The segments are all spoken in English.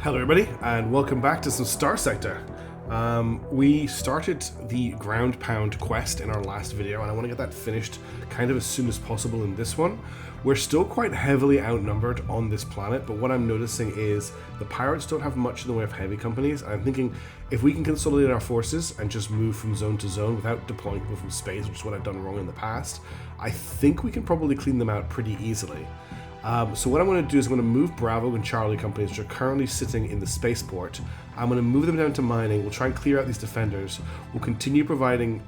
Hello everybody, and welcome back to some Starsector. We started the ground pound quest in our last video, and I want to get that finished kind of as soon as possible in this one. We're still quite heavily outnumbered on this planet, but what I'm noticing is the pirates don't have much in the way of heavy companies, and I'm thinking if we can consolidate our forces and just move from zone to zone without deploying people from space, which is what I've done wrong in the past, I think we can probably clean them out pretty easily. So what I'm going to do is I'm going to move Bravo and Charlie companies, which are currently sitting in the spaceport. I'm going to move them down to mining. We'll try and clear out these defenders. We'll continue providing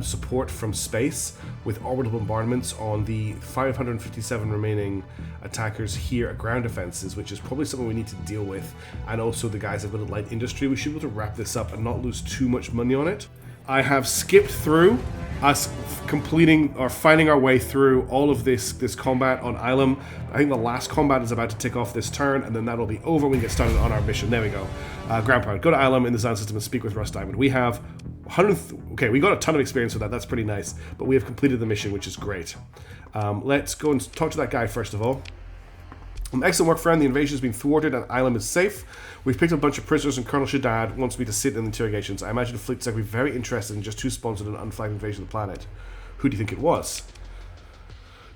support from space with orbital bombardments on the 557 remaining attackers here at ground defenses, which is probably something we need to deal with. And also the guys have got a light industry. We should be able to wrap this up and not lose too much money on it. I have skipped through us completing or fighting our way through all of this combat on Ilum. I think the last combat is about to tick off this turn, and then that'll be over. We can get started on our mission. There we go. Ground pound. Go to Ilum in the Zan system and speak with Russ Diamond. We have 100. Okay, we got a ton of experience with that. That's pretty nice. But we have completed the mission, which is great. Let's go and talk to that guy first of all. Excellent work, friend. The invasion has been thwarted and Ilum is safe. We've picked up a bunch of prisoners and Colonel Shaddad wants me to sit in the interrogations. I imagine the fleet's going to be very interested in just who sponsored an unflagged invasion of the planet. Who do you think it was?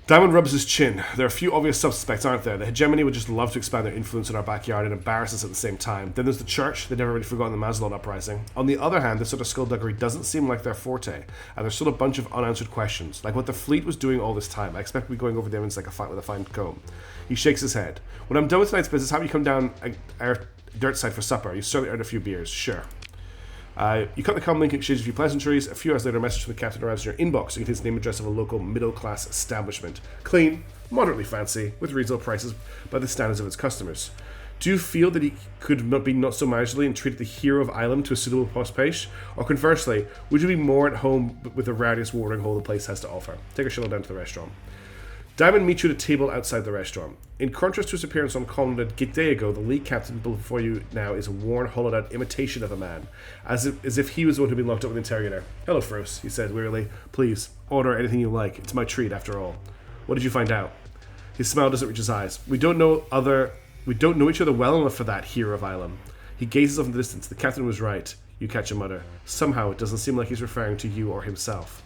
Diamond rubs his chin. There are a few obvious suspects, aren't there? The hegemony would just love to expand their influence in our backyard and embarrass us at the same time. Then there's the church. They've never really forgotten the Mazalot uprising. On the other hand, this sort of skullduggery doesn't seem like their forte, and there's still a bunch of unanswered questions, like what the fleet was doing all this time. I expect we'll be going over them in like a fight with a fine comb. He shakes his head. When I'm done with tonight's business, how about you come down our dirt side for supper? You certainly earned a few beers. Sure. You cut the comm link, exchange a few pleasantries. A few hours later, a message from the captain arrives in your inbox. It contains the name and address of a local middle-class establishment. Clean, moderately fancy, with reasonable prices by the standards of its customers. Do you feel that he could not be not so miserly and treated the hero of Ilum to a suitable post-page? Or conversely, would you be more at home with the rowdiest watering hole the place has to offer? Take a shuttle down to the restaurant. Diamond meets you at a table outside the restaurant. In contrast to his appearance on Colin a day ago, the league captain before you now is a worn, hollowed-out imitation of a man, as if he was the one who'd been locked up with the interrogator. Hello, Frost, he said wearily. Please, order anything you like. It's my treat, after all. What did you find out? His smile doesn't reach his eyes. We don't know each other well enough for that, hero of Ilum. He gazes off in the distance. The captain was right. You catch a mutter. Somehow, it doesn't seem like he's referring to you or himself.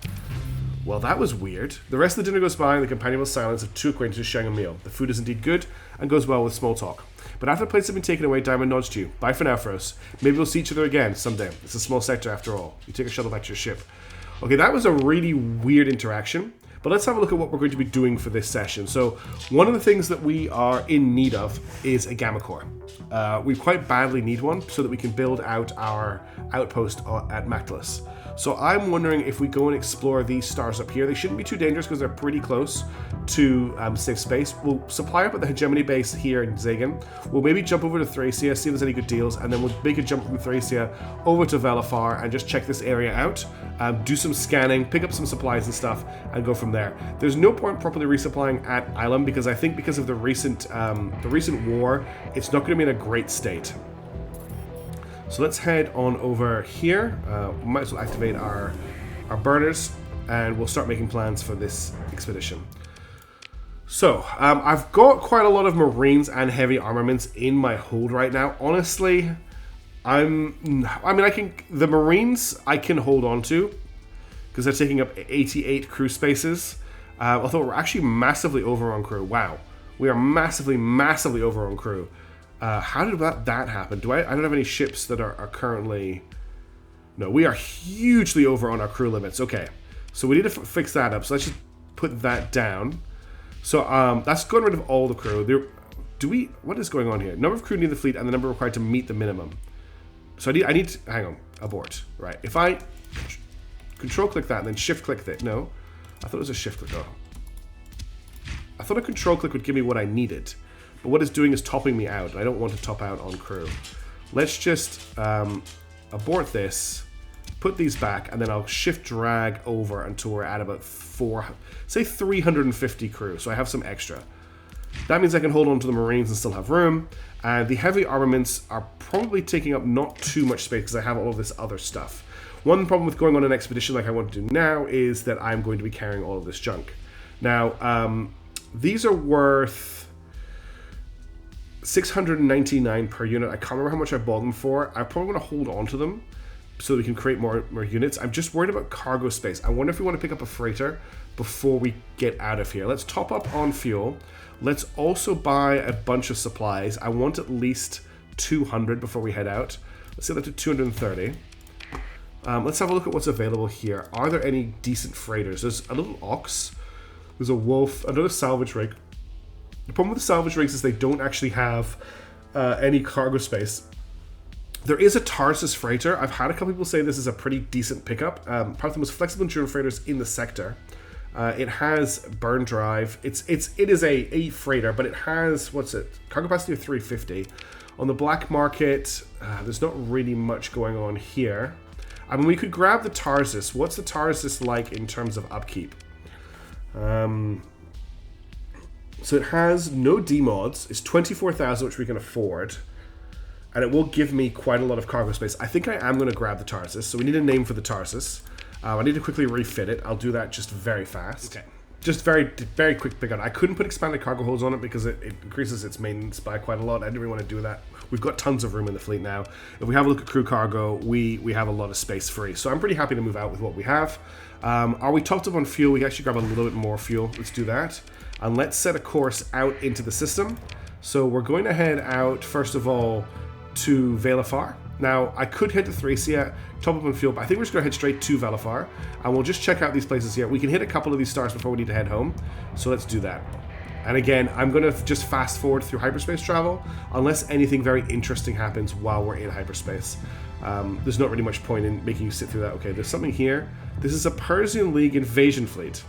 Well, that was weird. The rest of the dinner goes by in the companionable silence of two acquaintances sharing a meal. The food is indeed good and goes well with small talk. But after the plates have been taken away, Diamond nods to you. Bye for now, Frost. Maybe we'll see each other again someday. It's a small sector after all. You take a shuttle back to your ship. Okay, that was a really weird interaction. But let's have a look at what we're going to be doing for this session. So one of the things that we are in need of is a gamma core. We quite badly need one so that we can build out our outpost at Modlist. So I'm wondering if we go and explore these stars up here. They shouldn't be too dangerous because they're pretty close to safe space. We'll supply up at the hegemony base here in Zagan. We'll maybe jump over to Thracia, see if there's any good deals, and then we'll make a jump from Thracia over to Velafar and just check this area out, do some scanning, pick up some supplies and stuff, and go from there. There's no point properly resupplying at Ilum because I think because of the recent war, it's not going to be in a great state. So let's head on over here. Might as well activate our burners, and we'll start making plans for this expedition. So I've got quite a lot of Marines and heavy armaments in my hold right now. Honestly, the Marines I can hold on to because they're taking up 88 crew spaces. Although we're actually massively over on crew. Wow, we are massively over on crew. How did that happen? I don't have any ships that are currently... No, we are hugely over on our crew limits. Okay, so we need to fix that up. So let's just put that down. So that's gotten rid of all the crew. What is going on here? Number of crew near the fleet and the number required to meet the minimum. So I need to... Hang on. Abort. Right. If I control click that and then shift click that. No. I thought it was a shift click. Oh. I thought a control click would give me what I needed. But what it's doing is topping me out. I don't want to top out on crew. Let's just abort this, put these back, and then I'll shift drag over until we're at about 350 crew. So I have some extra. That means I can hold on to the Marines and still have room. And the heavy armaments are probably taking up not too much space because I have all of this other stuff. One problem with going on an expedition like I want to do now is that I'm going to be carrying all of this junk. Now, these are worth 699 per unit. I can't remember how much I bought them for. I probably want to hold on to them so we can create more units. I'm just worried about cargo space. I wonder if we want to pick up a freighter before we get out of here. Let's top up on fuel. Let's also buy a bunch of supplies. I want at least 200 before we head out. Let's set that to 230. Let's have a look at what's available here. Are there any decent freighters? There's a little ox. There's a wolf. Another salvage rig. The problem with the salvage rigs is they don't actually have any cargo space. There is a Tarsus freighter. I've had a couple people say this is a pretty decent pickup. Part of the most flexible endurance freighters in the sector. It has burn drive. It is a freighter, but it has, what's it? Cargo capacity of 350. On the black market, there's not really much going on here. I mean, we could grab the Tarsus. What's the Tarsus like in terms of upkeep? So it has no D-mods. It's 24,000, which we can afford. And it will give me quite a lot of cargo space. I think I am going to grab the Tarsus. So we need a name for the Tarsus. I need to quickly refit it. I'll do that just very fast. Okay. Just very quick pick on it. I couldn't put expanded cargo holds on it because it increases its maintenance by quite a lot. I didn't really want to do that. We've got tons of room in the fleet now. If we have a look at crew cargo, we have a lot of space free. So I'm pretty happy to move out with what we have. Are we topped up on fuel? We can actually grab a little bit more fuel. Let's do that. And let's set a course out into the system. So we're going to head out, first of all, to Velafar. Now, I could head to Thracia, top up on fuel, but I think we're just going to head straight to Velafar, and we'll just check out these places here. We can hit a couple of these stars before we need to head home, so let's do that. And again, I'm going to just fast forward through hyperspace travel, unless anything very interesting happens while we're in hyperspace. There's not really much point in making you sit through that. Okay, there's something here. This is a Persian League invasion fleet.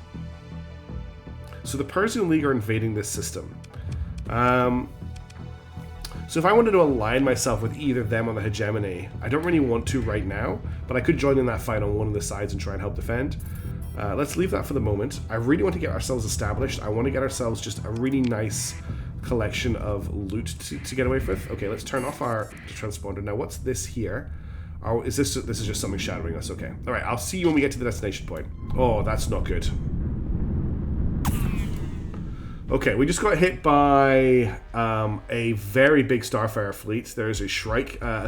So the Persian League are invading this system. So if I wanted to align myself with either of them on the hegemony, I don't really want to right now, but I could join in that fight on one of the sides and try and help defend. Let's leave that for the moment. I really want to get ourselves established. I want to get ourselves just a really nice collection of loot to get away with. Okay, let's turn off our transponder. Now, what's this here? Oh, this is just something shadowing us. Okay. All right, I'll see you when we get to the destination point. Oh, that's not good. Okay, we just got hit by a very big Starfarer fleet. There's a Shrike, a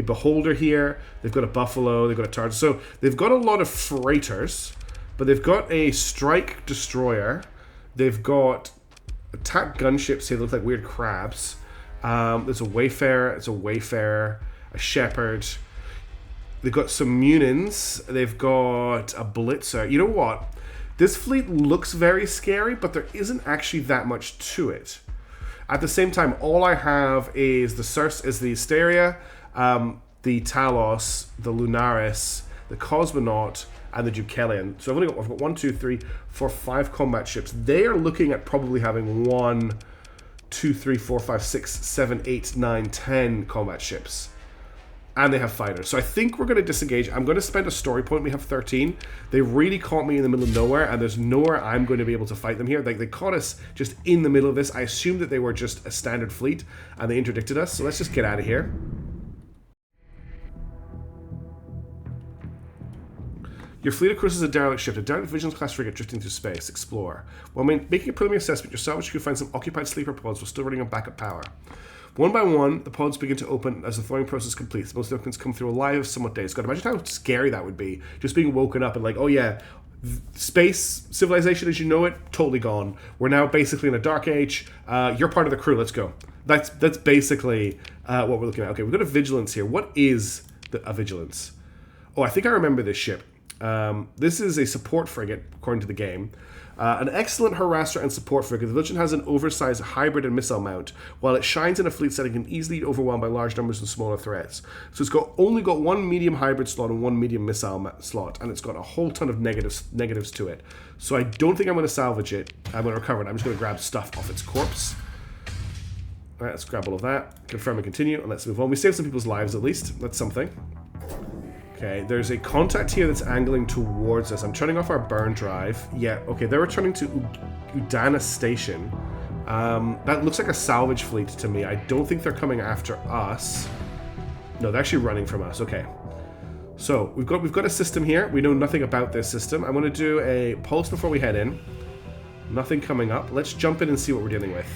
Beholder here. They've got a Buffalo, they've got a Target. So they've got a lot of freighters, but they've got a Strike Destroyer. They've got attack gunships here that look like weird crabs. There's a Wayfarer, a Shepherd. They've got some Munins. They've got a Blitzer. You know what? This fleet looks very scary, but there isn't actually that much to it. At the same time, all I have is the Asteria, the Talos, the Lunaris, the Cosmonaut, and the Deucalion. So I've got 1, 2, 3, 4, 5 combat ships. They are looking at probably having 1, 2, 3, 4, 5, 6, 7, 8, 9, 10 combat ships. And they have fighters. So I think we're going to disengage. I'm going to spend a story point. We have 13. They really caught me in the middle of nowhere, and there's nowhere I'm going to be able to fight them here. They caught us just in the middle of this. I assumed that they were just a standard fleet, and they interdicted us. So let's just get out of here. Your fleet, of course, is a derelict ship, a derelict Vigilance-class frigate drifting through space. Explore. While making a preliminary assessment, your salvage crew finds some occupied sleeper pods while still running on backup power. One by one, the pods begin to open as the thawing process completes. Most openings come through alive, somewhat dazed. God, imagine how scary that would be. Just being woken up and like, oh yeah, space civilization as you know it, totally gone. We're now basically in a dark age. You're part of the crew. Let's go. That's basically what we're looking at. Okay, we've got a vigilance here. What is a vigilance? Oh, I think I remember this ship. This is a support frigate, according to the game. An excellent harasser and support frigate, the Vigilance has an oversized hybrid and missile mount. While it shines in a fleet setting, can easily be overwhelmed by large numbers and smaller threats. So it's only got 1 medium hybrid slot and 1 medium missile slot, and it's got a whole ton of negatives to it. So I don't think I'm going to salvage it. I'm going to recover it. I'm just going to grab stuff off its corpse. All right, let's grab all of that. Confirm and continue, and let's move on. We saved some people's lives at least. That's something. Okay, there's a contact here that's angling towards us. I'm turning off our burn drive. Yeah, okay, they're returning to Udana Station. That looks like a salvage fleet to me. I don't think they're coming after us. No, they're actually running from us. Okay. So, we've got a system here. We know nothing about this system. I'm going to do a pulse before we head in. Nothing coming up. Let's jump in and see what we're dealing with.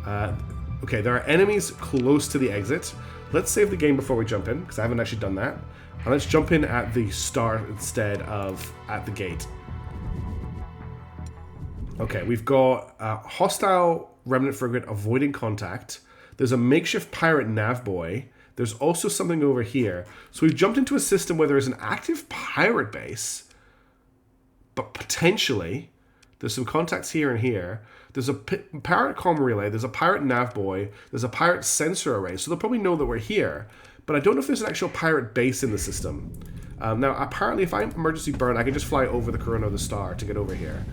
Okay, there are enemies close to the exit. Let's save the game before we jump in, because I haven't actually done that. And let's jump in at the start instead of at the gate. Okay, we've got a hostile remnant frigate avoiding contact. There's a makeshift pirate nav boy. There's also something over here. So we've jumped into a system where there is an active pirate base, but potentially there's some contacts here and here. There's a pirate comm relay. There's a pirate nav boy. There's a pirate sensor array. So they'll probably know that we're here. But I don't know if there's an actual pirate base in the system. Now, apparently, if I emergency burn, I can just fly over the corona of the star to get over here,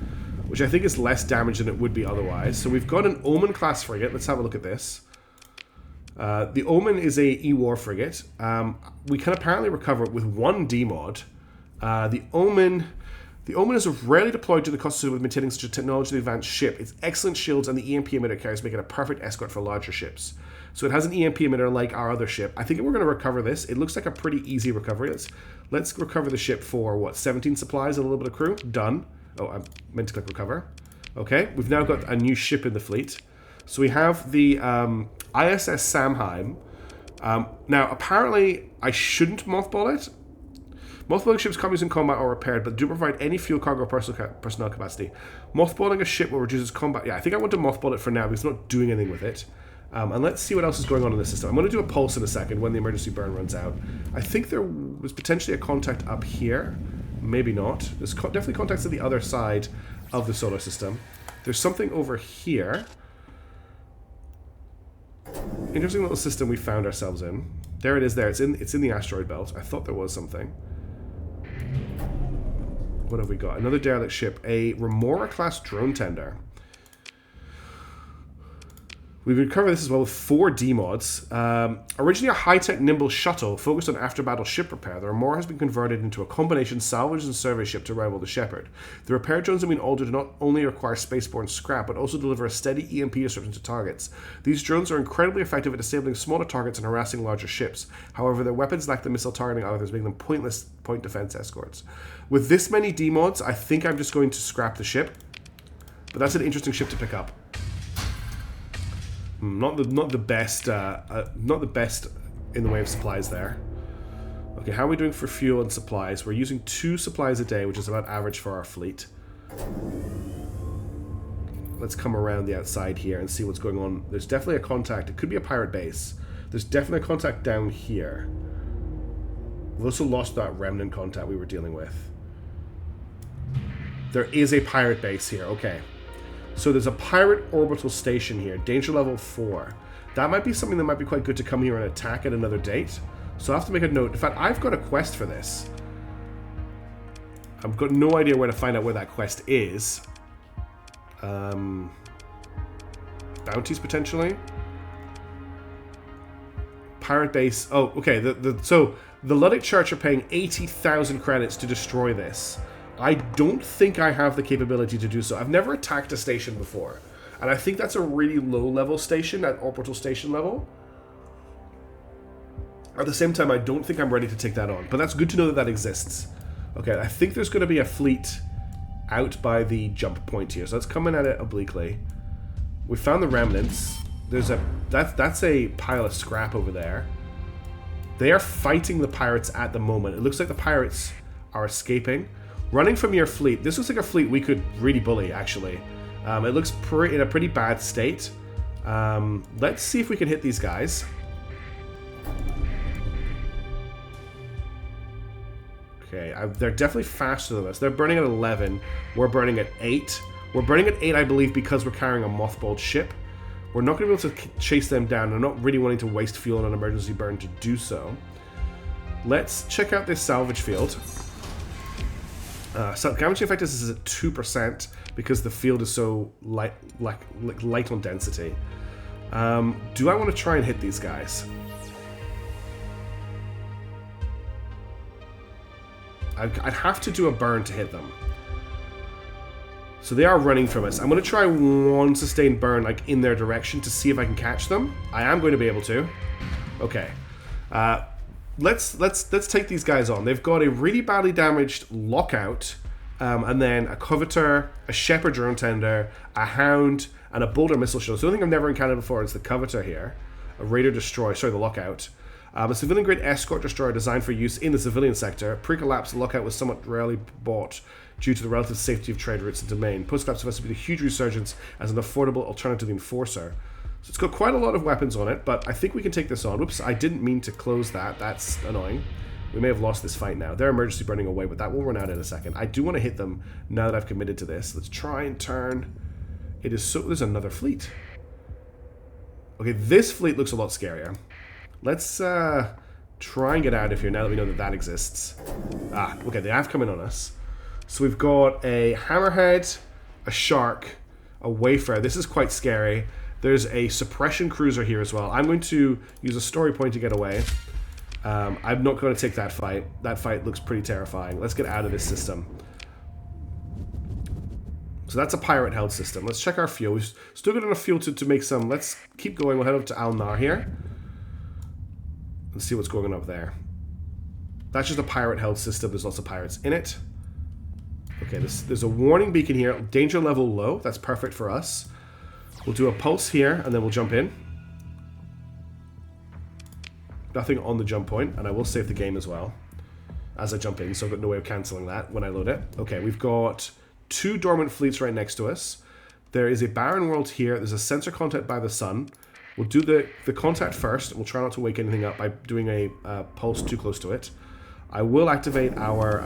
which I think is less damage than it would be otherwise. So we've got an Omen class frigate. Let's have a look at this. The Omen is a E-War frigate. We can apparently recover it with one D-mod. The Omen is rarely deployed to the cost of maintaining such a technologically advanced ship. Its excellent shields and the EMP emitter carries make it a perfect escort for larger ships. So it has an EMP emitter like our other ship. I think we're going to recover this. It looks like a pretty easy recovery. Let's recover the ship for, what, 17 supplies and a little bit of crew? Done. Oh, I meant to click recover. Okay, we've now got a new ship in the fleet. So we have the ISS Samheim. Now, apparently, I shouldn't mothball it. Mothballing ships can't be used in combat or repaired, but do provide any fuel, cargo, or personnel capacity. Mothballing a ship will reduce its combat. Yeah, I think I want to mothball it for now because it's not doing anything with it. And let's see what else is going on in the system. I'm going to do a pulse in a second when the emergency burn runs out. I think there was potentially a contact up here. Maybe not. There's definitely contacts to the other side of the solar system. There's something over here. Interesting little system we found ourselves in. There it is there. It's in the asteroid belt. I thought there was something. What have we got? Another derelict ship. A Remora-class drone tender. We would cover this as well with 4 D-mods. Originally a high-tech nimble shuttle focused on after-battle ship repair, the Remora has been converted into a combination salvage and survey ship to rival the Shepherd. The repair drones have been altered to not only require spaceborne scrap, but also deliver a steady EMP disruption to targets. These drones are incredibly effective at disabling smaller targets and harassing larger ships. However, their weapons lack the missile targeting algorithms, making them pointless point defense escorts. With this many D-mods, I think I'm just going to scrap the ship. But that's an interesting ship to pick up. Not the best in the way of supplies there. Okay, how are we doing for fuel and supplies? We're using 2 supplies a day, which is about average for our fleet. Let's come around the outside here and see what's going on. There's definitely a contact. It could be a pirate base. There's definitely a contact down here. We've also lost that remnant contact we were dealing with. There is a pirate base here. Okay. So there's a pirate orbital station here, danger level 4. That might be something that might be quite good to come here and attack at another date. So I'll have to make a note. In fact, I've got a quest for this. I've got no idea where to find out where that quest is. Bounties, potentially? Pirate base. Oh, okay. So the Luddic Church are paying 80,000 credits to destroy this. I don't think I have the capability to do so. I've never attacked a station before. And I think that's a really low-level station, at orbital station level. At the same time, I don't think I'm ready to take that on. But that's good to know that that exists. Okay, I think there's going to be a fleet out by the jump point here. So let's come in at it obliquely. We found the remnants. There's a... That's a pile of scrap over there. They are fighting the pirates at the moment. It looks like the pirates are escaping. Running from your fleet. This looks like a fleet we could really bully, actually. It looks in a pretty bad state. Let's see if we can hit these guys. Okay, they're definitely faster than us. They're burning at 11. We're burning at 8. We're burning at 8, I believe, because we're carrying a mothballed ship. We're not going to be able to chase them down. I'm not really wanting to waste fuel on an emergency burn to do so. Let's check out this salvage field. So damage effectiveness is at 2% because the field is so light on density. Do I want to try and hit these guys? I'd have to do a burn to hit them. So they are running from us. I'm going to try one sustained burn like in their direction to see if I can catch them. I am going to be able to. Okay. Let's take these guys on. They've got a really badly damaged lockout, and then a coveter, a shepherd drone tender, a hound, and a boulder missile shield. So the only thing I've never encountered before is the Covetor here. A Raider Destroyer, sorry, the Lockout. A civilian-grade escort destroyer designed for use in the civilian sector. Pre-collapse, the Lockout was somewhat rarely bought due to the relative safety of trade routes and domain. Post-collapse supposed to be a huge resurgence as an affordable alternative to the Enforcer. So it's got quite a lot of weapons on it, but I think we can take this on. Whoops, I didn't mean to close that. That's annoying. We may have lost this fight now. They're emergency burning away, but that will run out in a second. I do want to hit them now that I've committed to this. Let's try and turn. It is so... There's another fleet. Okay, this fleet looks a lot scarier. Let's try and get out of here now that we know that that exists. Ah, okay, they have come in on us. So we've got a Hammerhead, a Shark, a Wayfarer. This is quite scary. There's a Suppression Cruiser here as well. I'm going to use a story point to get away. I'm not going to take that fight. That fight looks pretty terrifying. Let's get out of this system. So that's a pirate-held system. Let's check our fuel. We've still got enough fuel to make some. Let's keep going. We'll head up to Al-Nar here. Let's see what's going on up there. That's just a pirate-held system. There's lots of pirates in it. Okay, there's a warning beacon here. Danger level low. That's perfect for us. We'll do a pulse here, and then we'll jump in. Nothing on the jump point, and I will save the game as well as I jump in, so I've got no way of cancelling that when I load it. Okay, we've got 2 dormant fleets right next to us. There is a barren world here. There's a sensor contact by the sun. We'll do the contact first. We'll try not to wake anything up by doing a pulse too close to it. I will activate our...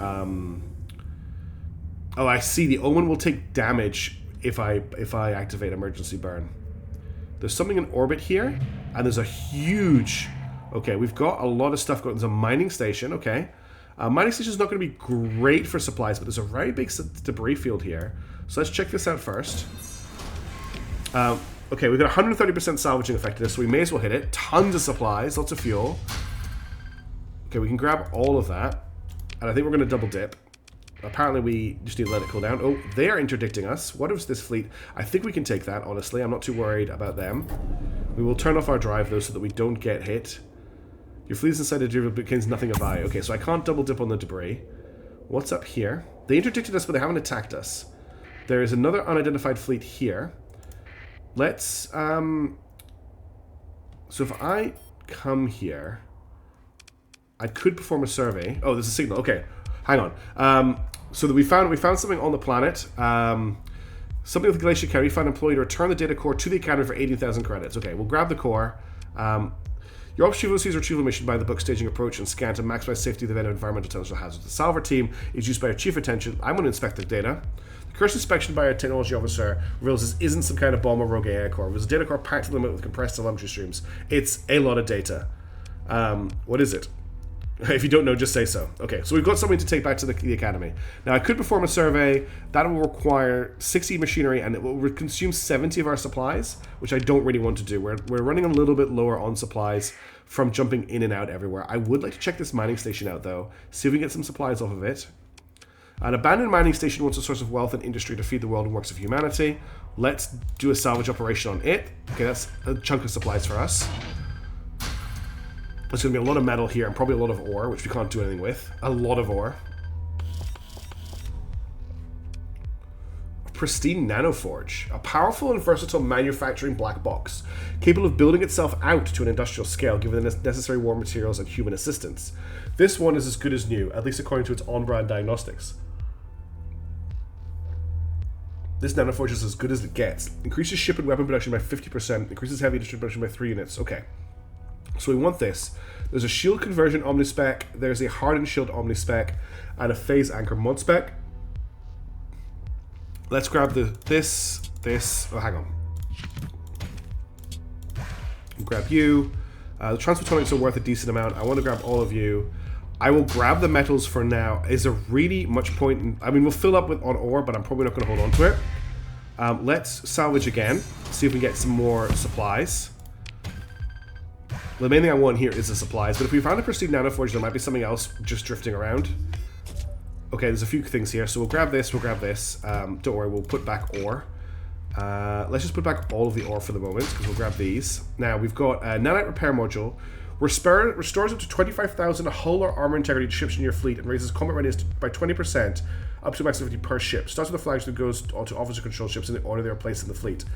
Oh, I see. The Omen will take damage if I activate emergency burn. There's something in orbit here, and there's a huge... Okay, we've got a lot of stuff going. There's a mining station, okay. Mining station is not going to be great for supplies, but there's a very big debris field here. So let's check this out first. Okay, we've got 130% salvaging effectiveness, so we may as well hit it. Tons of supplies, lots of fuel. Okay, we can grab all of that. And I think we're going to double dip. Apparently we just need to let it cool down. Oh, they are interdicting us. What is this fleet? I think we can take that, honestly. I'm not too worried about them. We will turn off our drive, though, so that we don't get hit. Your fleet is inside the debris, but contains nothing of value. Okay, so I can't double dip on the debris. What's up here? They interdicted us, but they haven't attacked us. There is another unidentified fleet here. Let's, so if I come here, I could perform a survey. Oh, there's a signal. Okay, hang on. So that we found something on the planet. Something with the Glacier Carry. We found an employee to return the data core to the Academy for 18,000 credits. Okay, we'll grab the core. Your retrieval sees retrieval mission by the book staging approach and scan to maximize safety of the event of environmental potential hazards. The Salver team is used by our chief attention. I'm going to inspect the data. The current inspection by our technology officer reveals this isn't some kind of bomb or rogue AI core. It was a data core packed to the limit with compressed telemetry streams. It's a lot of data. What is it? If you don't know, just say so. Okay, so we've got something to take back to the Academy. Now, I could perform a survey. That will require 60 machinery, and it will consume 70 of our supplies, which I don't really want to do. We're running a little bit lower on supplies from jumping in and out everywhere. I would like to check this mining station out, though. See if we can get some supplies off of it. An abandoned mining station wants a source of wealth and industry to feed the world and works of humanity. Let's do a salvage operation on it. Okay, that's a chunk of supplies for us. There's going to be a lot of metal here and probably a lot of ore, which we can't do anything with. A lot of ore. A pristine nanoforge. A powerful and versatile manufacturing black box, capable of building itself out to an industrial scale, given the necessary war materials and human assistance. This one is as good as new, at least according to its on-brand diagnostics. This nanoforge is as good as it gets. Increases ship and weapon production by 50%. Increases heavy industry production by 3 units. Okay. So we want this. There's a shield conversion omnispec, there's a hardened shield omnispec, and a phase anchor mod spec. Let's grab this. Oh, hang on. Grab you. The transfer tonics are worth a decent amount. I want to grab all of you. I will grab the metals for now. Is there really much point in... I mean, we'll fill up on ore, but I'm probably not going to hold on to it. Let's salvage again. See if we can get some more supplies. The main thing I want here is the supplies, but if we found a pristine nanoforge, there might be something else just drifting around. Okay, there's a few things here, so we'll grab this, Don't worry, we'll put back ore. Let's just put back all of the ore for the moment, because we'll grab these. Now, we've got a nanite repair module. Restores up to 25,000 hull or armor integrity to ships in your fleet and raises combat readiness by 20%, up to a max of 50 per ship. Starts with a flagship that goes onto officer control ships in the order they are placed in the fleet.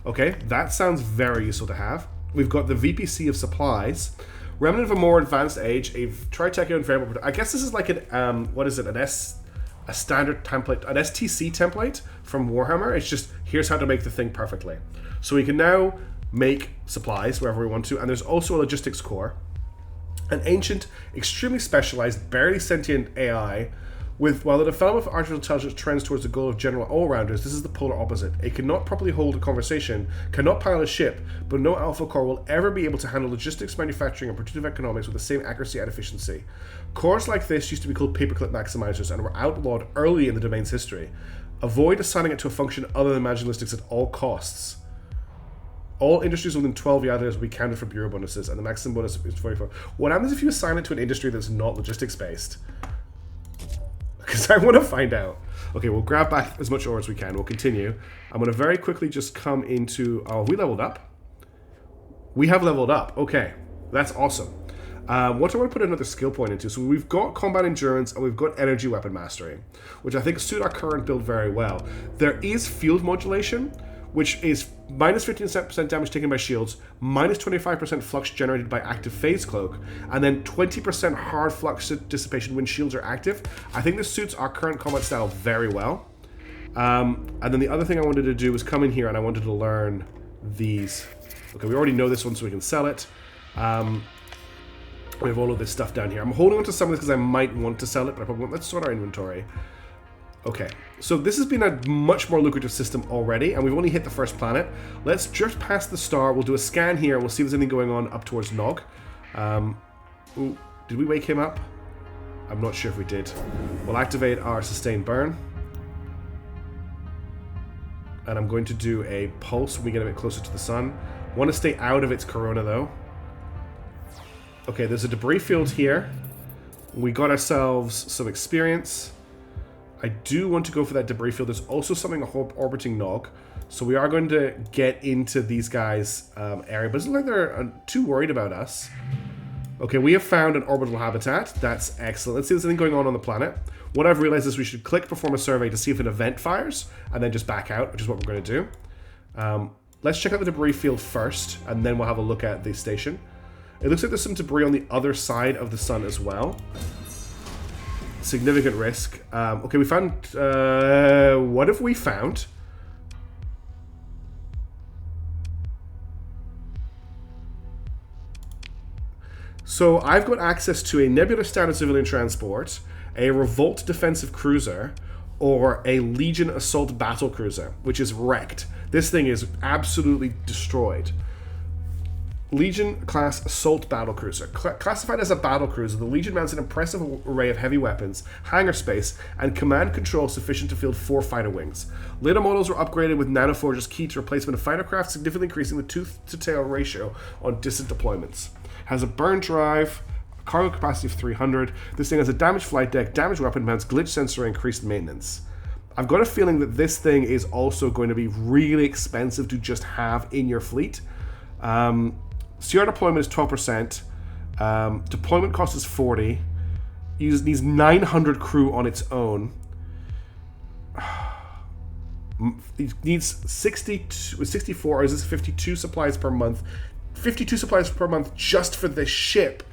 Okay, that sounds very useful to have. We've got the VPC of supplies. Remnant of a more advanced age, a Tritechio variable. I guess this is like an, what is it, a standard template, an STC template from Warhammer. It's just, here's how to make the thing perfectly. So we can now make supplies wherever we want to, and there's also a logistics core. An ancient, extremely specialized, barely sentient AI while the development of artificial intelligence trends towards the goal of general all-rounders, this is the polar opposite. It cannot properly hold a conversation, cannot pilot a ship, but no alpha core will ever be able to handle logistics, manufacturing, and predictive economics with the same accuracy and efficiency. Cores like this used to be called paperclip maximizers and were outlawed early in the domain's history. Avoid assigning it to a function other than magic at all costs. All industries within 12 yards will be counted for bureau bonuses, and the maximum bonus is 44. What happens if you assign it to an industry that's not logistics-based? Because I want to find out. Okay, we'll grab back as much ore as we can. We'll continue. I'm going to very quickly just come into... Oh, we leveled up? We have leveled up. Okay, that's awesome. What do I want to put another skill point into? So we've got combat endurance and we've got energy weapon mastery, which I think suit our current build very well. There is field modulation, which is minus 15% damage taken by shields, minus 25% flux generated by active phase cloak, and then 20% hard flux dissipation when shields are active. I think this suits our current combat style very well. And then the other thing I wanted to do was come in here and I wanted to learn these. Okay, we already know this one, so we can sell it. We have all of this stuff down here. I'm holding on to some of this because I might want to sell it, but I probably won't. Let's sort our inventory. Okay, so this has been a much more lucrative system already, and we've only hit the first planet. Let's drift past the star. We'll do a scan here, and we'll see if there's anything going on up towards Nog. Ooh, did we wake him up? I'm not sure if we did. We'll activate our sustained burn. And I'm going to do a pulse when we get a bit closer to the sun. Want to stay out of its corona, though. Okay, there's a debris field here. We got ourselves some experience. I do want to go for that debris field. There's also something orbiting Nog. So we are going to get into these guys' area. But it doesn't look like they're too worried about us. Okay, we have found an orbital habitat. That's excellent. Let's see if there's anything going on the planet. What I've realized is we should click perform a survey to see if an event fires. And then just back out, which is what we're going to do. Let's check out the debris field first. And then we'll have a look at the station. It looks like there's some debris on the other side of the sun as well. Significant risk. Okay, we found... what have we found? So I've got access to a Nebula standard civilian transport, a Revolt defensive cruiser, or a Legion assault battle cruiser, which is wrecked. This thing is absolutely destroyed. Legion class assault battle cruiser. Classified as a battle cruiser, the Legion mounts an impressive array of heavy weapons, hangar space, and command control sufficient to field 4 fighter wings. Later models were upgraded with nanoforges key to replacement of fighter craft, significantly increasing the tooth-to-tail ratio on distant deployments. Has a burn drive, a cargo capacity of 300. This thing has a damaged flight deck, damaged weapon mounts, glitch sensor, and increased maintenance. I've got a feeling that this thing is also going to be really expensive to just have in your fleet. CR deployment is 12%. Deployment cost is 40. It needs 900 crew on its own. It needs 64, or is this 52 supplies per month? 52 supplies per month just for this ship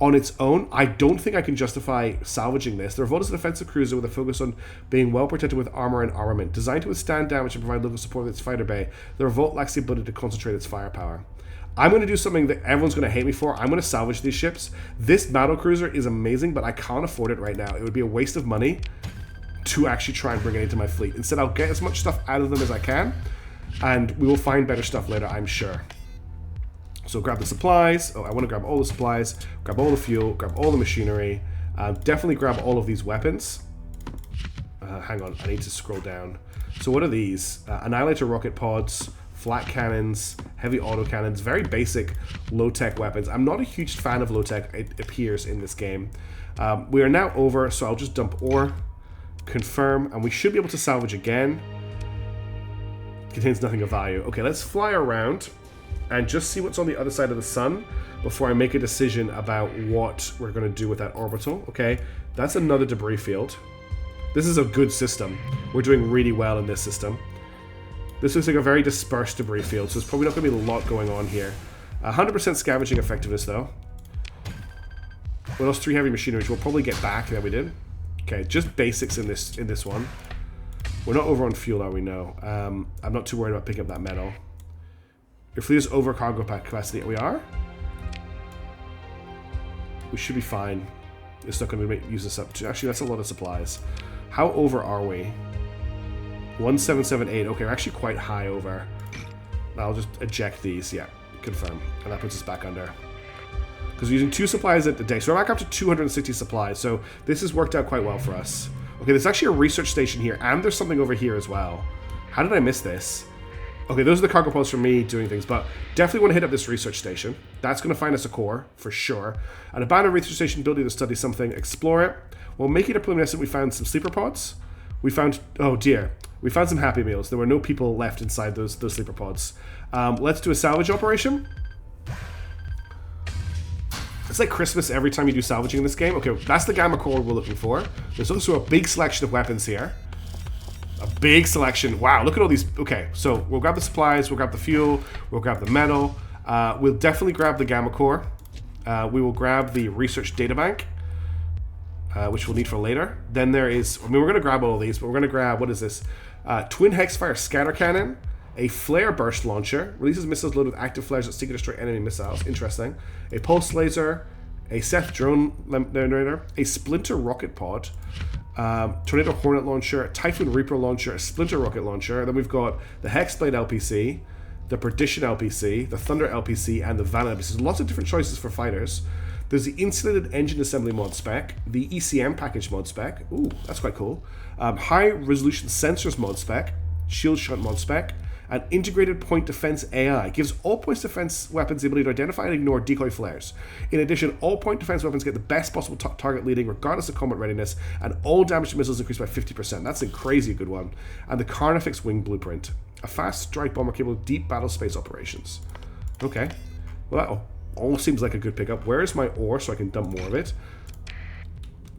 on its own. I don't think I can justify salvaging this. The Revolt is an offensive cruiser with a focus on being well protected with armor and armament. Designed to withstand damage and provide local support with its fighter bay, the Revolt lacks the ability to concentrate its firepower. I'm going to do something that everyone's going to hate me for. I'm going to salvage these ships. This battle cruiser is amazing, but I can't afford it right now. It would be a waste of money to actually try and bring it into my fleet. Instead, I'll get as much stuff out of them as I can, and we will find better stuff later, I'm sure. So grab the supplies. Oh, I want to grab all the supplies, grab all the fuel, grab all the machinery. Definitely grab all of these weapons. Hang on, I need to scroll down. So what are these? Annihilator rocket pods, flat cannons, heavy autocannons, very basic low-tech weapons. I'm not a huge fan of low-tech, it appears, in this game. We are now over, so I'll just dump ore, confirm, and we should be able to salvage again. Contains nothing of value. Okay, let's fly around and just see what's on the other side of the sun before I make a decision about what we're going to do with that orbital. Okay, that's another debris field. This is a good system. We're doing really well in this system. This looks like a very dispersed debris field, so there's probably not going to be a lot going on here. 100% scavenging effectiveness, though. What else? 3 heavy machinery, which we'll probably get back. Yeah, we did. Okay, just basics in this one. We're not over on fuel, are we? No. I'm not too worried about picking up that metal. Your fleet is over cargo capacity. We are? We should be fine. It's not going to use this up. Actually, that's a lot of supplies. How over are we? 1778. Okay, we're actually quite high over. I'll just eject these. Yeah, confirm. And that puts us back under. Because we're using 2 supplies a day. So we're back up to 260 supplies. So this has worked out quite well for us. Okay, there's actually a research station here. And there's something over here as well. How did I miss this? Okay, those are the cargo pods for me doing things. But definitely want to hit up this research station. That's going to find us a core, for sure. An abandoned research station ability to study something. Explore it. We'll make it a preliminary estimate. We found some sleeper pods. We found... Oh, dear. We found some Happy Meals. There were no people left inside those sleeper pods. Let's do a salvage operation. It's like Christmas every time you do salvaging in this game. Okay, that's the gamma core we're looking for. There's also a big selection of weapons here. A big selection. Wow, look at all these. Okay, so we'll grab the supplies, we'll grab the fuel, we'll grab the metal. We'll definitely grab the gamma core. We will grab the research databank, which we'll need for later. Then there is, I mean, we're going to grab all of these, but we're going to grab, what is this? Twin Hexfire scatter cannon, a flare burst launcher, releases missiles loaded with active flares that seek to destroy enemy missiles. Interesting. A pulse laser, a Seth drone generator, a splinter rocket pod, tornado hornet launcher, a Typhoon Reaper launcher, a splinter rocket launcher. Then we've got the Hexblade LPC, the Perdition LPC, the Thunder LPC, and the Valor LPC. So lots of different choices for fighters. There's the Insulated Engine Assembly mod spec, the ECM package mod spec. Ooh, that's quite cool. High Resolution Sensors mod spec, Shield Shunt mod spec, an Integrated Point Defense AI. Gives all point defense weapons the ability to identify and ignore decoy flares. In addition, all point defense weapons get the best possible target leading regardless of combat readiness, and all damage to missiles increased by 50%. That's a crazy good one. And the Carnifex Wing Blueprint. A fast strike bomber capable of deep battle space operations. Okay. Well, that all seems like a good pickup. Where is my ore so I can dump more of it?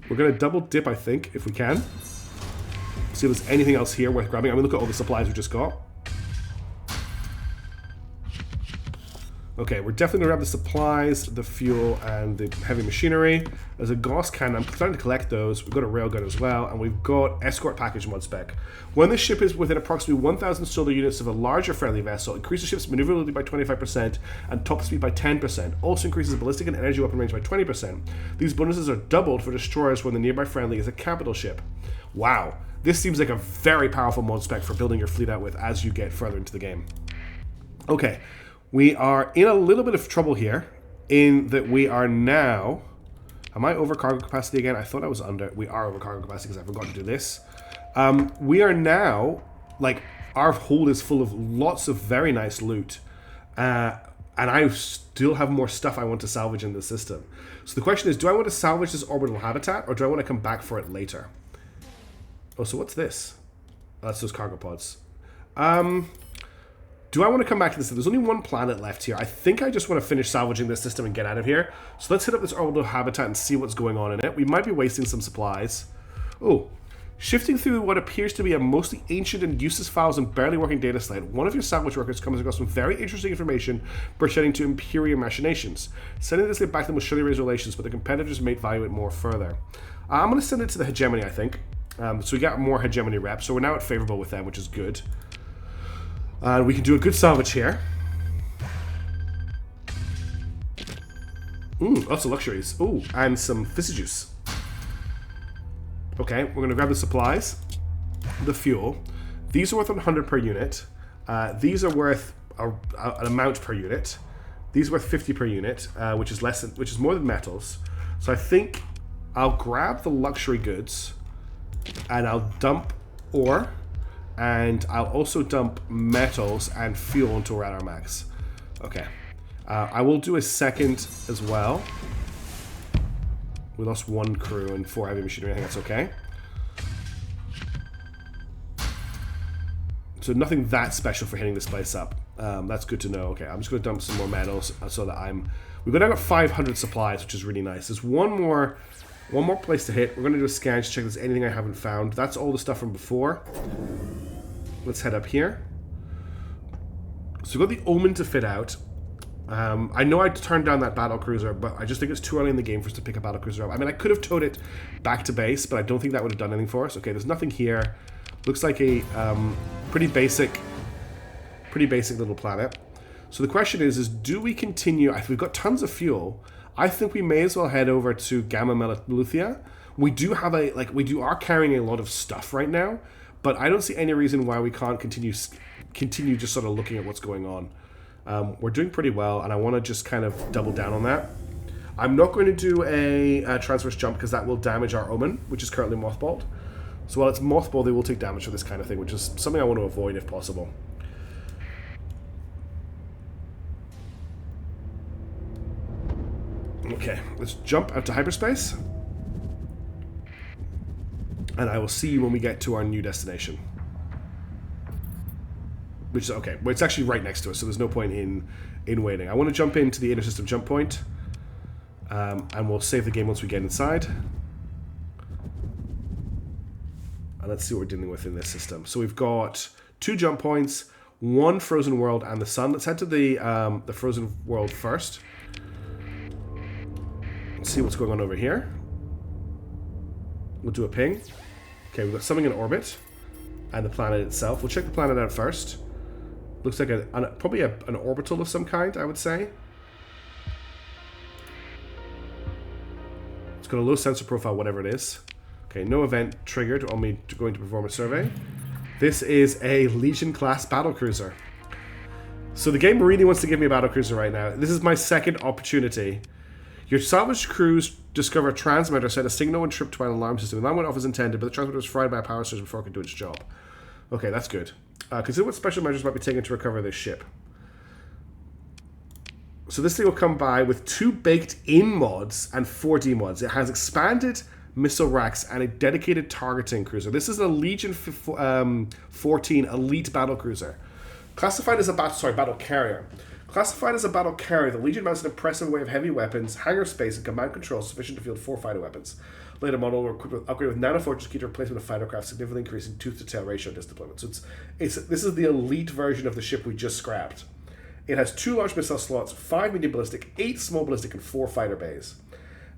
We're going to double dip, I think, if we can. See if there's anything else here worth grabbing. I'm going to look at all the supplies we just got. Okay, we're definitely going to grab the supplies, the fuel, and the heavy machinery. There's a Gauss cannon. I'm starting to collect those. We've got a railgun as well, and we've got escort package mod spec. When the ship is within approximately 1,000 solar units of a larger friendly vessel, increase the ship's maneuverability by 25% and top speed by 10%. Also increases ballistic and energy weapon range by 20%. These bonuses are doubled for destroyers when the nearby friendly is a capital ship. Wow. This seems like a very powerful mod spec for building your fleet out with as you get further into the game. Okay. We are in a little bit of trouble here, in that we are now... Am I over cargo capacity again? I thought I was under. We are over cargo capacity because I forgot to do this. We are now, like, our hold is full of lots of very nice loot. And I still have more stuff I want to salvage in the system. So the question is, do I want to salvage this orbital habitat, or do I want to come back for it later? Oh, so what's this? Oh, that's those cargo pods. Do I want to come back to this? There's only one planet left here. I think I just want to finish salvaging this system and get out of here. So let's hit up this orbital habitat and see what's going on in it. We might be wasting some supplies. Oh, shifting through what appears to be a mostly ancient and useless files and barely working data slate, one of your salvage workers comes across some very interesting information pertaining to Imperium machinations. Sending this back to them will surely raise relations, but the competitors may value it more further. I'm going to send it to the hegemony, I think. So we got more hegemony reps, so we're now at favorable with them, which is good. We can do a good salvage here. Ooh, lots of luxuries. Ooh, and some fizzy juice. Okay, we're going to grab the supplies, the fuel. These are worth 100 per unit. These are worth an amount per unit. These are worth 50 per unit, which is more than metals. So I think I'll grab the luxury goods, and I'll dump ore. And I'll also dump metals and fuel until we're at our max. Okay. I will do a second as well. We lost 1 crew and 4 heavy machinery. I think that's okay. So nothing that special for hitting this place up. That's good to know. Okay, I'm just going to dump some more metals so that we've got 500 supplies, which is really nice. There's one more place to hit. We're going to do a scan to check if there's anything I haven't found. That's all the stuff from before. Let's head up here. So we've got the Omen to fit out. I know I turned down that battle cruiser, but I just think it's too early in the game for us to pick a battle cruiser up. I mean, I could have towed it back to base, but I don't think that would have done anything for us. Okay, there's nothing here. Looks like a pretty basic little planet. So the question is do we continue? We've got tons of fuel. I think we may as well head over to Gamma Meluthia. We do have we are carrying a lot of stuff right now, but I don't see any reason why we can't continue just sort of looking at what's going on. We're doing pretty well, and I want to just kind of double down on that. I'm not going to do a transverse jump because that will damage our Omen, which is currently mothballed. So while it's mothballed, they will take damage for this kind of thing, which is something I want to avoid if possible. Okay, let's jump out to hyperspace. And I will see you when we get to our new destination. Which is okay. Well, it's actually right next to us, so there's no point in waiting. I want to jump into the intersystem jump point, and we'll save the game once we get inside. And let's see what we're dealing with in this system. So we've got 2 jump points, 1 frozen world, and the sun. Let's head to the frozen world first. Let's see what's going on over here. We'll do a ping. Okay, we've got something in orbit, and the planet itself. We'll check the planet out first. Looks like probably an orbital of some kind, I would say. It's got a low sensor profile, whatever it is. Okay, no event triggered on me going to perform a survey. This is a Legion-class battlecruiser. So the game really wants to give me a battlecruiser right now. This is my second opportunity. Your salvaged crews discover a transmitter set a signal and tripped by an alarm system. The alarm went off as intended, but the transmitter was fried by a power surge before it could do its job. Okay, that's good. Consider what special measures might be taken to recover this ship. So this thing will come by with 2 baked-in mods and 4 D-mods. It has expanded missile racks and a dedicated targeting cruiser. This is a Legion 14 elite battle cruiser. Classified as a battle carrier. Classified as a battle carrier, the Legion mounts an impressive array of heavy weapons, hangar space, and command control sufficient to field 4 fighter weapons. Later model will upgrade with nanofortress key to replacement of fighter craft, significantly increasing tooth-to-tail ratio disdeployment. So this is the elite version of the ship we just scrapped. It has 2 large missile slots, 5 medium ballistic, 8 small ballistic, and 4 fighter bays.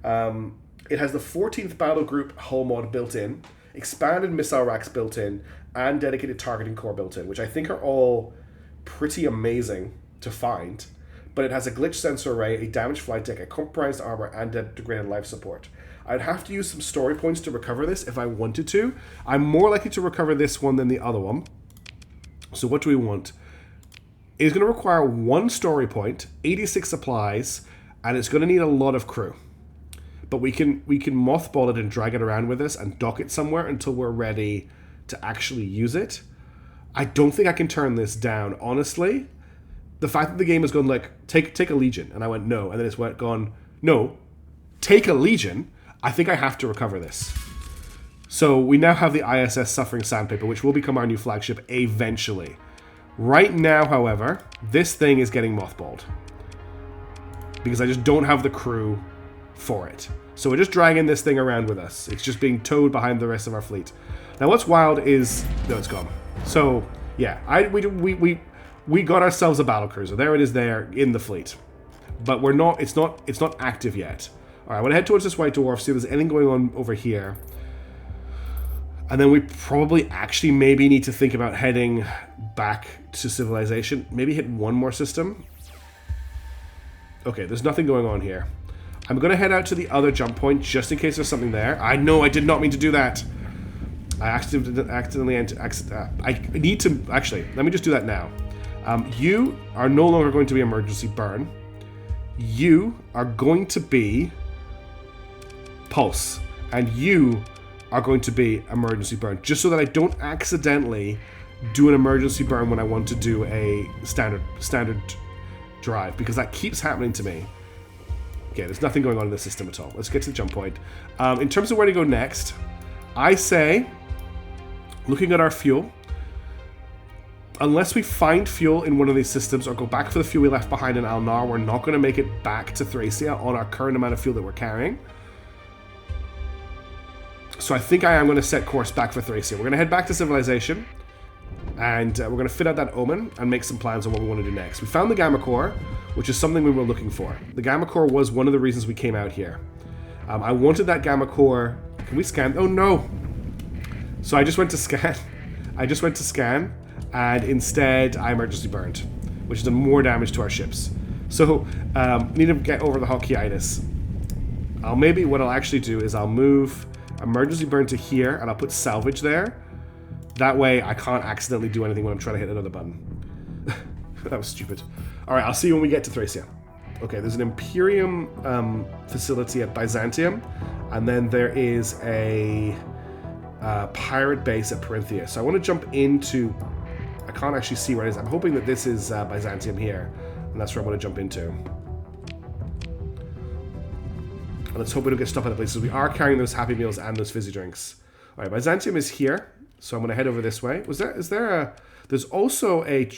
It has the 14th battle group hull mod built in, expanded missile racks built in, and dedicated targeting core built in, which I think are all pretty amazing to find. But it has a glitch sensor array, a damaged flight deck, a compromised armor, and a degraded life support. I'd have to use some story points to recover this if I wanted to. I'm more likely to recover this one than the other one. So what do we want? It is going to require 1 story point, 86 supplies, and it's going to need a lot of crew. But we can mothball it and drag it around with us and dock it somewhere until we're ready to actually use it. I don't think I can turn this down, honestly. The fact that the game has gone like, take a Legion, and I went no, and then it's gone, no, take a Legion, I think I have to recover this. So we now have the ISS Suffering Sandpaper, which will become our new flagship eventually. Right now, however, this thing is getting mothballed. Because I just don't have the crew for it. So we're just dragging this thing around with us. It's just being towed behind the rest of our fleet. Now what's wild is... no, it's gone. So, yeah, we got ourselves a battlecruiser. There it is there in the fleet. But we're not... It's not active yet. Alright, I want to head towards this white dwarf, see if there's anything going on over here. And then we probably actually maybe need to think about heading back to civilization. Maybe hit 1 more system. Okay, there's nothing going on here. I'm going to head out to the other jump point just in case there's something there. I know I did not mean to do that. I accidentally I need to... Actually, let me just do that now. You are no longer going to be emergency burn. You are going to be pulse. And you are going to be emergency burn. Just so that I don't accidentally do an emergency burn when I want to do a standard drive. Because that keeps happening to me. Okay, there's nothing going on in the system at all. Let's get to the jump point. In terms of where to go next, I say, looking at our fuel, unless we find fuel in one of these systems or go back for the fuel we left behind in Alnar, we're not going to make it back to Thracia on our current amount of fuel that we're carrying. So I think I am going to set course back for Thracia. We're going to head back to civilization. And we're going to fit out that omen and make some plans on what we want to do next. We found the Gamma Core, which is something we were looking for. The Gamma Core was one of the reasons we came out here. I wanted that Gamma Core. Can we scan? Oh no! So I just went to scan. And instead I emergency burned, which has done more damage to our ships. So need to get over the hotkey-itis. What I'll actually do is I'll move emergency burn to here, and I'll put salvage there. That way I can't accidentally do anything when I'm trying to hit another button. That was stupid. Alright, I'll see you when we get to Thracia. Okay, there's an Imperium facility at Byzantium, and then there is a pirate base at Perinthia. So I want to jump into... I can't actually see where it is. I'm hoping that this is Byzantium here, and that's where I want to jump into. And let's hope we don't get stuck at the places. We are carrying those Happy Meals and those fizzy drinks. Alright, Byzantium is here, so I'm going to head over this way. Is there a... There's also a...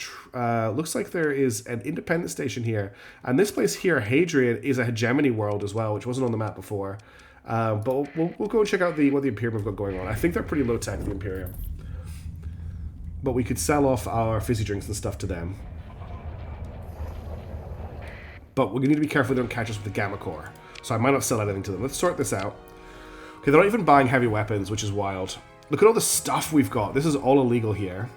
looks like there is an independent station here. And this place here, Hadrian, is a hegemony world as well, which wasn't on the map before. But we'll go and check out what the Imperium have got going on. I think they're pretty low tech, the Imperium. But we could sell off our fizzy drinks and stuff to them. But we need to be careful they don't catch us with the Gamma Core. So I might not sell anything to them. Let's sort this out. Okay, they're not even buying heavy weapons, which is wild. Look at all the stuff we've got. This is all illegal here.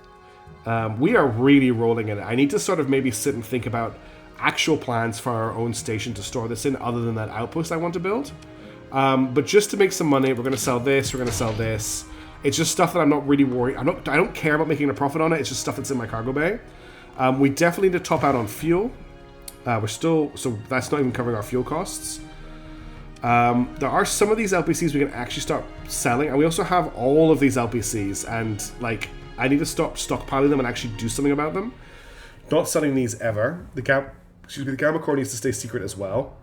We are really rolling in it. I need to sort of maybe sit and think about actual plans for our own station to store this in, other than that outpost I want to build. But just to make some money, we're going to sell this, we're going to sell this. It's just stuff that I'm not really worried. I don't care about making a profit on it. It's just stuff that's in my cargo bay. We definitely need to top out on fuel. So that's not even covering our fuel costs. There are some of these LPCs we can actually start selling, and we also have all of these LPCs, and like I need to stop stockpiling them and actually do something about them. Not selling these ever. The Gamma Core needs to stay secret as well.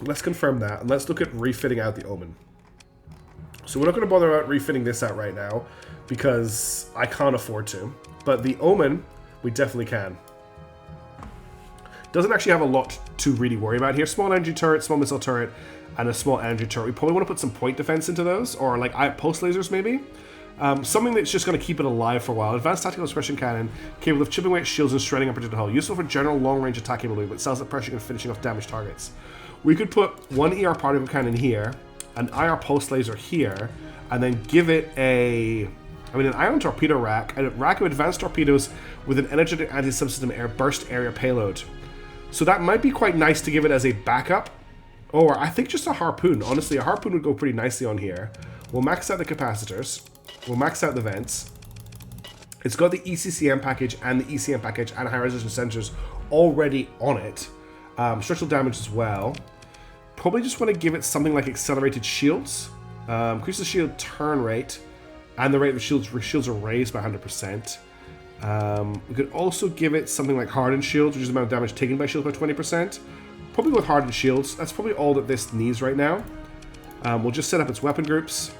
Let's confirm that, and let's look at refitting out the Omen. So we're not going to bother about refitting this out right now, because I can't afford to. But the Omen, we definitely can. Doesn't actually have a lot to really worry about here. Small energy turret, small missile turret, and a small energy turret. We probably want to put some point defense into those, or like pulse lasers maybe. Something that's just going to keep it alive for a while. Advanced tactical suppression cannon, capable of chipping away at shields and shredding a projectile hull. Useful for general long-range attack capability, but excels at pressuring and finishing off damaged targets. We could put one ER particle cannon here, an IR pulse laser here, and then give it an ion torpedo rack, and a rack of advanced torpedoes with an energetic anti-subsystem air burst area payload. So that might be quite nice to give it as a backup. Or I think just a harpoon. Honestly, a harpoon would go pretty nicely on here. We'll max out the capacitors. We'll max out the vents. It's got the ECCM package and the ECM package and high resolution sensors already on it. Structural damage as well. Probably just want to give it something like accelerated shields. Increase the shield turn rate. And the rate of shields are raised by 100%. We could also give it something like hardened shields, which is the amount of damage taken by shields by 20%. Probably with hardened shields. That's probably all that this needs right now. We'll just set up its weapon groups.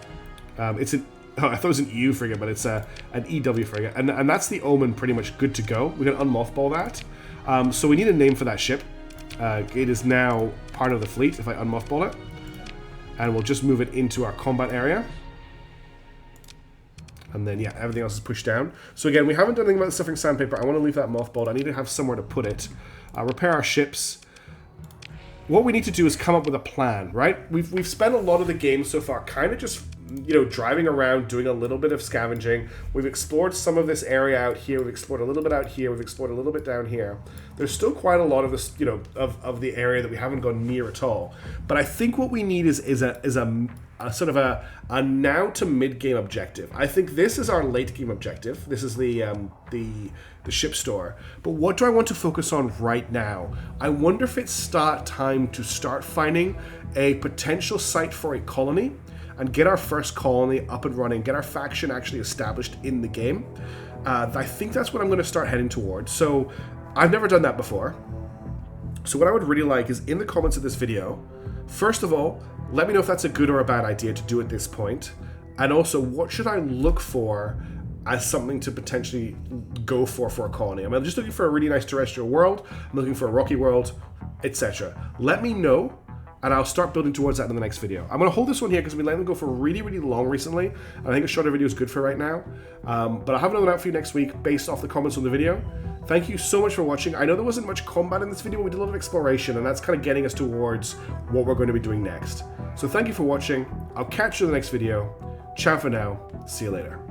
I thought it was an EU frigate, but it's an EW frigate. And that's the Omen pretty much good to go. We can unmothball that. So we need a name for that ship. It is now part of the fleet if I unmothball it. And we'll just move it into our combat area. And then, yeah, everything else is pushed down. So again, we haven't done anything about the suffering sandpaper. I want to leave that mothballed. I need to have somewhere to put it. Repair our ships. What we need to do is come up with a plan, right? We've spent a lot of the game so far kind of just, driving around, doing a little bit of scavenging. We've explored some of this area out here. We've explored a little bit out here. We've explored a little bit down here. There's still quite a lot of this, of the area that we haven't gone near at all. But I think what we need is a sort of a now to mid game objective. I think this is our late game objective. This is the ship store. But what do I want to focus on right now? I wonder if it's time to start finding a potential site for a colony and get our first colony up and running, get our faction actually established in the game. I think that's what I'm going to start heading towards. So I've never done that before. So what I would really like is in the comments of this video, first of all, let me know if that's a good or a bad idea to do at this point. And also, what should I look for as something to potentially go for a colony? I'm just looking for a really nice terrestrial world. I'm looking for a rocky world, etc. Let me know and I'll start building towards that in the next video. I'm going to hold this one here because we've been letting them go for really, really long recently, and I think a shorter video is good for right now. But I'll have another one out for you next week based off the comments on the video. Thank you so much for watching. I know there wasn't much combat in this video, but we did a lot of exploration, and that's kind of getting us towards what we're going to be doing next. So thank you for watching. I'll catch you in the next video. Ciao for now. See you later.